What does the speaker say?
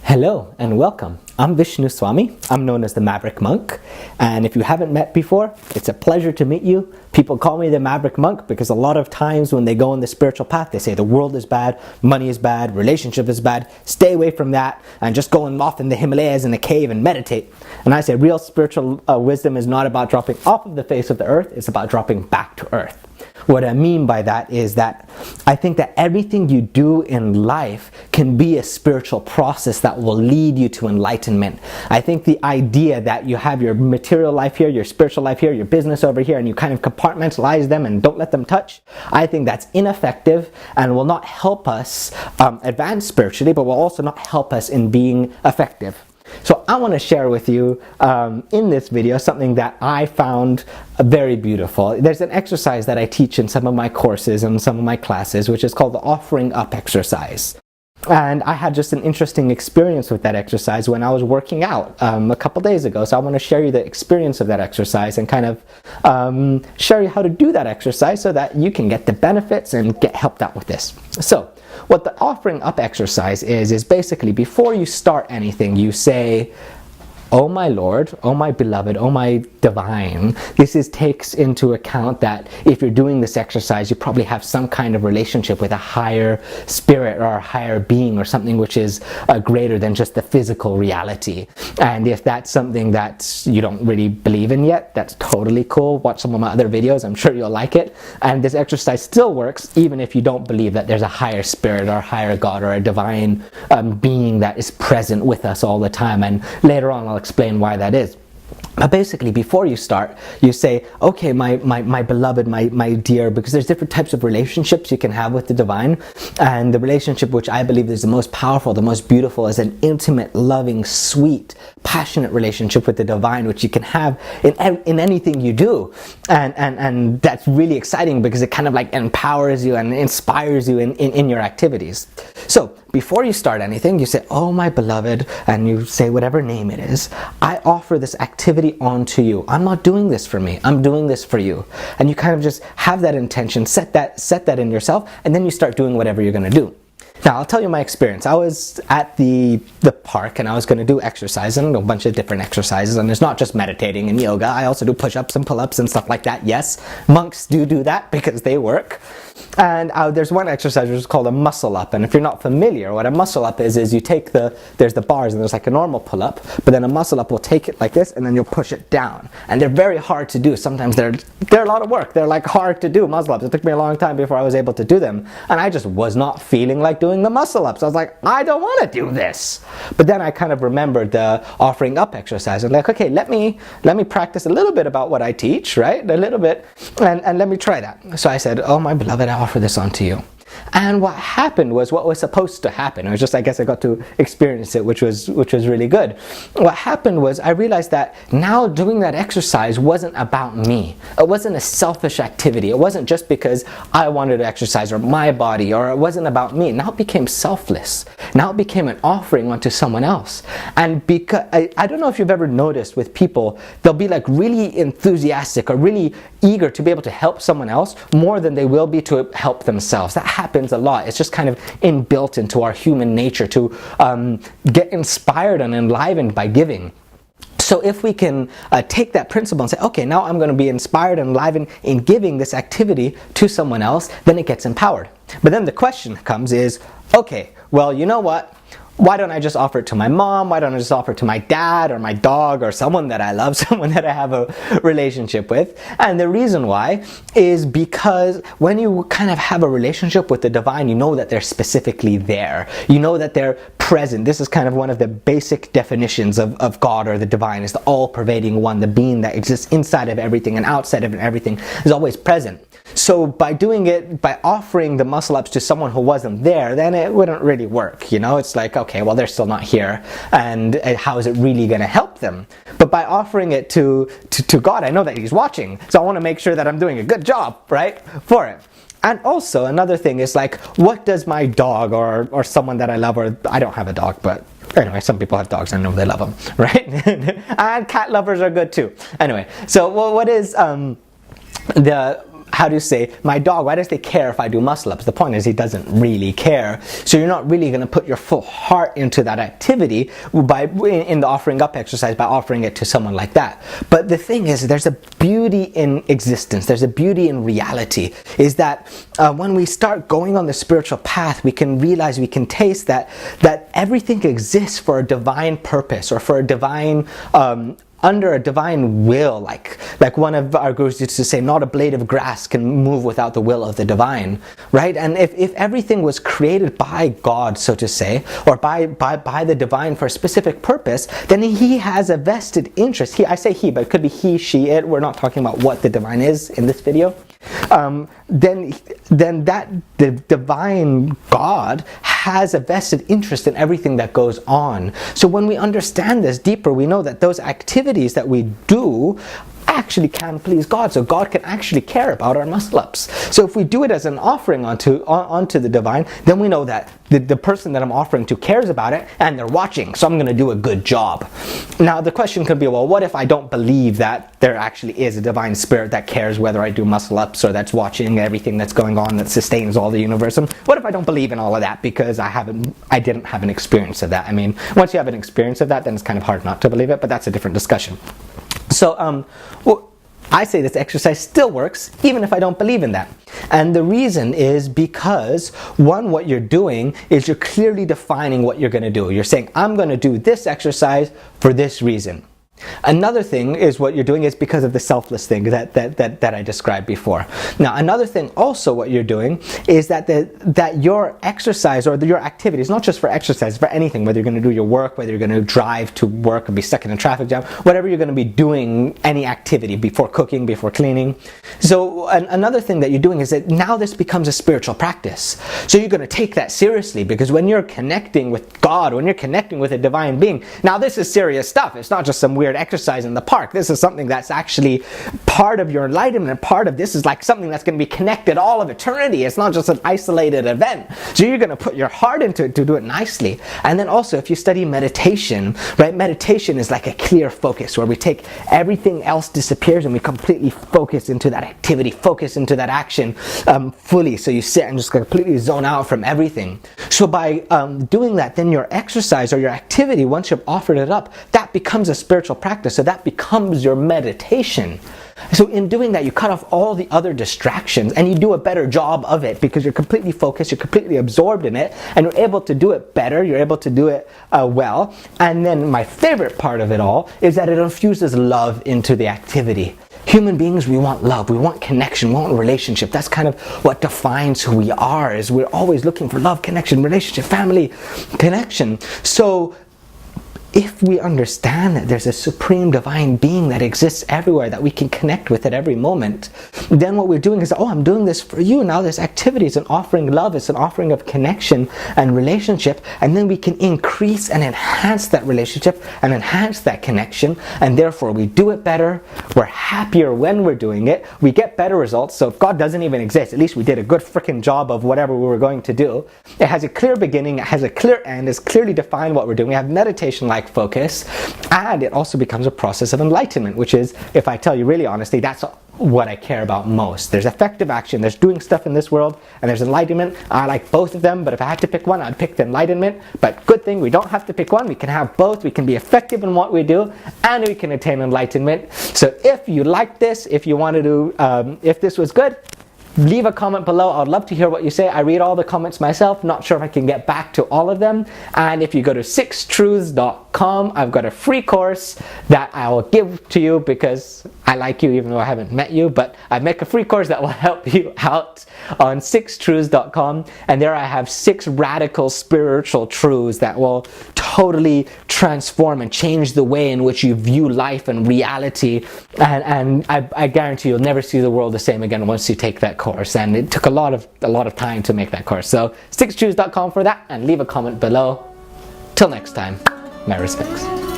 Hello and welcome. I'm Vishnu Swami. I'm known as the Maverick Monk. And if you haven't met before, it's a pleasure to meet you. People call me the Maverick Monk because a lot of times when they go on the spiritual path, they say the world is bad, money is bad, relationship is bad. Stay away from that and just go off in the Himalayas in a cave and meditate. And I say real spiritual wisdom is not about dropping off of the face of the earth. It's about dropping back to earth. What I mean by that is that I think that everything you do in life can be a spiritual process that will lead you to enlightenment. I think the idea that you have your material life here, your spiritual life here, your business over here, and you kind of compartmentalize them and don't let them touch, I think that's ineffective and will not help us advance spiritually, but will also not help us in being effective. So I want to share with you in this video something that I found very beautiful. There's an exercise that I teach in some of my courses and some of my classes, which is called the offering up exercise. And I had just an interesting experience with that exercise when I was working out a couple days ago. So I want to share you the experience of that exercise and kind of share you how to do that exercise so that you can get the benefits and get helped out with this. So what the offering up exercise is basically before you start anything, you say, "Oh my Lord, oh my beloved, oh my divine." This takes into account that if you're doing this exercise, you probably have some kind of relationship with a higher spirit or a higher being or something which is greater than just the physical reality. And if that's something that you don't really believe in yet, that's totally cool. Watch some of my other videos, I'm sure you'll like it. And this exercise still works even if you don't believe that there's a higher spirit or a higher God or a divine being that is present with us all the time. And later on I'll explain why that is. But basically, before you start, you say, "Okay, my beloved, my dear," because there's different types of relationships you can have with the divine. And the relationship which I believe is the most powerful, the most beautiful, is an intimate, loving, sweet, passionate relationship with the divine, which you can have in anything you do. And that's really exciting because it kind of like empowers you and inspires you in your activities. So before you start anything, you say, "Oh my beloved," and you say whatever name it is, "I offer this activity onto you. I'm not doing this for me. I'm doing this for you." And you kind of just have that intention, set that in yourself, and then you start doing whatever you're going to do. Now, I'll tell you my experience. I was at the park and I was going to do exercise and a bunch of different exercises. And it's not just meditating and yoga. I also do push-ups and pull-ups and stuff like that. Yes, monks do that because they work. And there's one exercise which is called a muscle up. And if you're not familiar, what a muscle up is you take there's the bars and there's like a normal pull-up, but then a muscle up will take it like this and then you'll push it down. And they're very hard to do. Sometimes they're a lot of work. They're like hard to do muscle ups. It took me a long time before I was able to do them. And I just was not feeling like doing the muscle ups. I was like, I don't want to do this. But then I kind of remembered the offering up exercise. I'm like, okay, let me practice a little bit about what I teach, right? A little bit, and let me try that. So I said, "Oh my beloved, I offer this onto you." And what happened was what was supposed to happen. It was just, I guess I got to experience it, which was really good. What happened was I realized that now doing that exercise wasn't about me. It wasn't a selfish activity. It wasn't just because I wanted to exercise or my body, or it wasn't about me. Now it became selfless. Now it became an offering onto someone else. And because I don't know if you've ever noticed with people, they'll be like really enthusiastic or really eager to be able to help someone else more than they will be to help themselves. That happens a lot. It's just kind of inbuilt into our human nature to get inspired and enlivened by giving. So if we can take that principle and say, okay, now I'm going to be inspired and enlivened in giving this activity to someone else, then it gets empowered. But then the question comes is, okay, well, you know what? Why don't I just offer it to my mom? Why don't I just offer it to my dad or my dog or someone that I love, someone that I have a relationship with? And the reason why is because when you kind of have a relationship with the divine, you know that they're specifically there. You know that they're present. This is kind of one of the basic definitions of God or the divine, is the all-pervading one, the being that exists inside of everything and outside of everything is always present. So by doing it, by offering the muscle ups to someone who wasn't there, then it wouldn't really work. You know, it's like, okay, well, they're still not here, and how is it really going to help them? But by offering it to God, I know that He's watching, so I want to make sure that I'm doing a good job, right, for it. And also another thing is like, what does my dog or someone that I love, or I don't have a dog, but anyway, some people have dogs, I know they love them, right? And cat lovers are good too. Anyway, so what is how do you say, my dog, why does he care if I do muscle-ups? The point is he doesn't really care. So you're not really going to put your full heart into that activity in the offering up exercise by offering it to someone like that. But the thing is, there's a beauty in existence. There's a beauty in reality, is that when we start going on the spiritual path, we can realize, we can taste that everything exists for a divine purpose, or for a divine under a divine will, like one of our gurus used to say, not a blade of grass can move without the will of the divine, right? And if everything was created by God, so to say, or by the divine for a specific purpose, then he has a vested interest. I say he, but it could be he, she, it. We're not talking about what the divine is in this video. Then that the divine God has a vested interest in everything that goes on. So when we understand this deeper, we know that those activities that we do actually can please God. So God can actually care about our muscle-ups. So if we do it as an offering onto the divine, then we know that the person that I'm offering to cares about it, and they're watching, so I'm going to do a good job. Now the question could be, well, what if I don't believe that there actually is a divine spirit that cares whether I do muscle-ups, or that's watching everything that's going on, that sustains all the universe? And what if I don't believe in all of that because I didn't have an experience of that? I mean, once you have an experience of that, then it's kind of hard not to believe it, but that's a different discussion. So, I say this exercise still works even if I don't believe in that. And the reason is because, one, what you're doing is you're clearly defining what you're going to do. You're saying, I'm going to do this exercise for this reason. Another thing is what you're doing is because of the selfless thing that I described before. Now, another thing also what you're doing is that your exercise or your activity is not just for exercise, for anything, whether you're going to do your work, whether you're going to drive to work and be stuck in a traffic jam, whatever you're going to be doing, any activity, before cooking, before cleaning. So another thing that you're doing is that now this becomes a spiritual practice. So you're going to take that seriously, because when you're connecting with God, when you're connecting with a divine being, now this is serious stuff. It's not just some weird exercise in the park. This is something that's actually part of your enlightenment. Part of this is like something that's going to be connected all of eternity. It's not just an isolated event. So you're going to put your heart into it to do it nicely. And then also, if you study meditation, right? Meditation is like a clear focus where we take everything else disappears and we completely focus into that activity, focus into that action fully. So you sit and just completely zone out from everything. So by doing that, then your exercise or your activity, once you've offered it up, that becomes a spiritual practice. So that becomes your meditation. So in doing that, you cut off all the other distractions and you do a better job of it, because you're completely focused, you're completely absorbed in it, and you're able to do it better, you're able to do it well. And then my favorite part of it all is that it infuses love into the activity. Human beings, we want love, we want connection, we want relationship. That's kind of what defines who we are, is we're always looking for love, connection, relationship, family, connection. So if we understand that there's a supreme divine being that exists everywhere, that we can connect with at every moment, then what we're doing is, oh, I'm doing this for you. Now this activity is an offering love, it's an offering of connection and relationship, and then we can increase and enhance that relationship and enhance that connection, and therefore we do it better, we're happier when we're doing it, we get better results. So if God doesn't even exist, at least we did a good freaking job of whatever we were going to do. It has a clear beginning, it has a clear end, it's clearly defined what we're doing. We have meditation-like focus, and it also becomes a process of enlightenment, which is, if I tell you really honestly, that's what I care about most. There's effective action, there's doing stuff in this world, and there's enlightenment. I like both of them, but if I had to pick one, I'd pick the enlightenment. But good thing, we don't have to pick one, we can have both. We can be effective in what we do, and we can attain enlightenment. So if you like this, if you wanted to, if this was good, leave a comment below. I'd love to hear what you say. I read all the comments myself. Not sure if I can get back to all of them. And if you go to 6truths.com, I've got a free course that I will give to you because I like you, even though I haven't met you. But I make a free course that will help you out on 6truths.com. And there I have 6 radical spiritual truths that will totally transform and change the way in which you view life and reality. And I guarantee you'll never see the world the same again once you take that course. And it took a lot of time to make that course. So 6truths.com for that, and leave a comment below. Till next time, my respects.